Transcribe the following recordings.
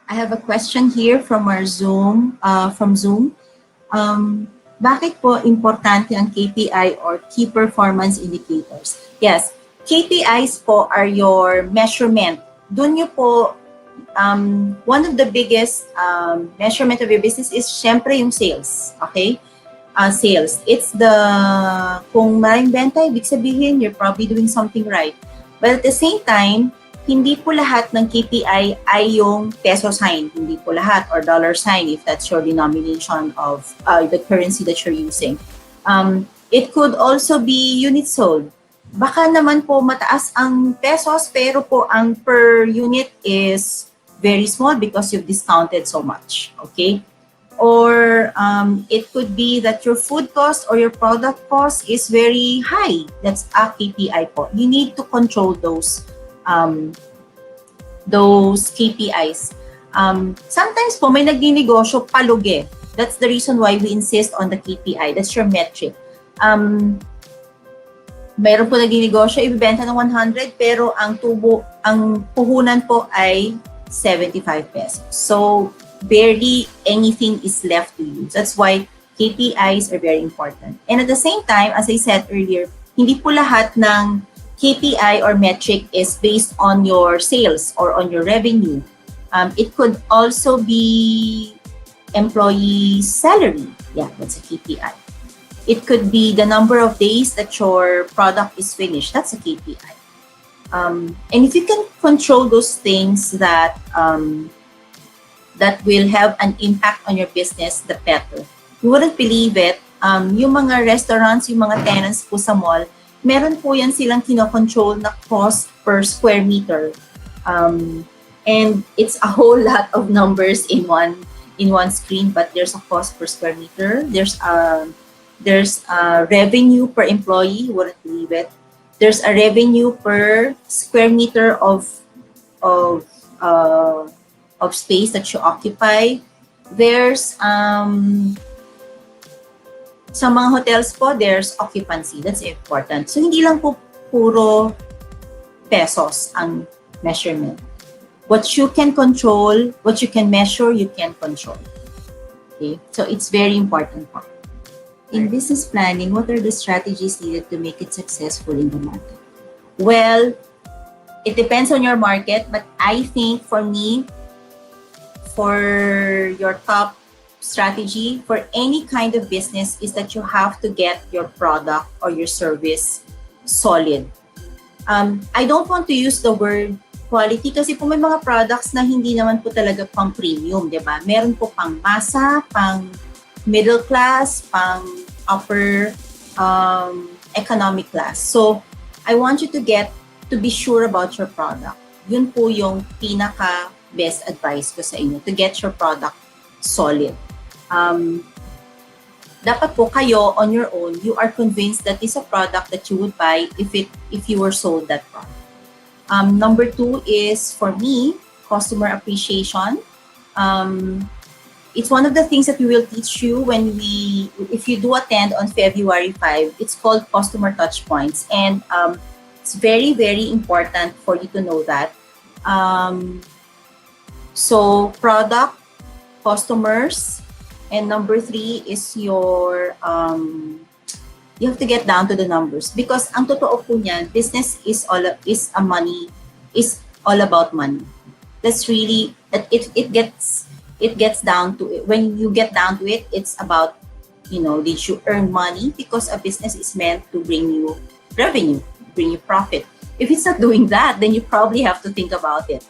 I have a question here from our Zoom. Bakit po importante ang KPI or Key Performance Indicators? Yes, KPIs po are your measurement. Doon nyo po, one of the biggest measurement of your business is syempre yung sales. Okay? Sales. It's the, kung maraming benta, ibig sabihin, you're probably doing something right. But at the same time, hindi po lahat ng KPI ay yung peso sign. Hindi po lahat, or dollar sign if that's your denomination of the currency that you're using. It could also be units sold. Baka naman po mataas ang pesos pero po ang per unit is very small because you've discounted so much. Okay? Or it could be that your food cost or your product cost is very high. That's a KPI po. You need to control those KPIs. Sometimes po may nagninegosyo palugi. That's the reason why we insist on the KPI. That's your metric. Mayroon po nagninegosyo, ibibenta ng 100 pero ang puhunan po ay 75 pesos. So, barely anything is left to use. That's why KPIs are very important. And at the same time, as I said earlier, hindi po lahat ng KPI or metric is based on your sales or on your revenue. It could also be employee salary. Yeah, that's a KPI. It could be the number of days that your product is finished. That's a KPI. And if you can control those things that will have an impact on your business, the better. You wouldn't believe it. Yung mga restaurants, yung mga tenants po sa mall, meron po yan silang kinokontrol na cost per square meter. And it's a whole lot of numbers in one screen, but there's a cost per square meter. There's a revenue per employee, you wouldn't believe it. There's a revenue per square meter of space that you occupy. There's sa mga hotels po, there's occupancy. That's important. So, hindi lang po puro pesos ang measurement. What you can control, what you can measure, you can control. Okay? So, it's very important po. In business planning, what are the strategies needed to make it successful in the market? Well, it depends on your market, but I think for me, for your top strategy for any kind of business is that you have to get your product or your service solid. I don't want to use the word quality kasi po may mga products na hindi naman po talaga pang premium, di ba? Meron po pang masa, pang middle class, pang upper economic class. So, I want you to be sure about your product. Yun po yung pinaka best advice ko sa inyo, to get your product solid. Dapat po kayo on your own, you are convinced that it's a product that you would buy if you were sold that product. Number 2 is, for me, customer appreciation. It's one of the things that we will teach you if you do attend on February 5. It's called customer touch points, and it's very, very important for you to know that. So product, customers, and number 3 is your you have to get down to the numbers, because ang totoo po niyan, business is all about money. That's really it gets down to it. When you get down to it, it's about, did you earn money? Because a business is meant to bring you revenue, bring you profit. If it's not doing that, then you probably have to think about it.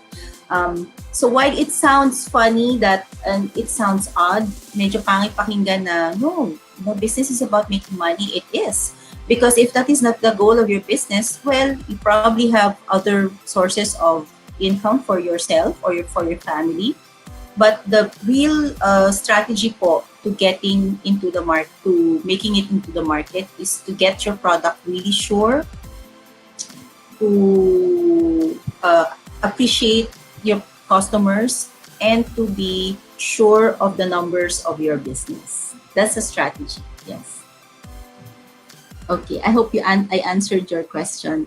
So while it sounds funny and it sounds odd, medyo pangit pakinggan na, no, business is about making money. It is. Because if that is not the goal of your business, well, you probably have other sources of income for yourself or for your family. But the real strategy po to getting into the market, to making it into the market, is to get your product really sure, to appreciate your customers, and to be sure of the numbers of your business. That's a strategy. Yes. Okay, I hope I answered your question.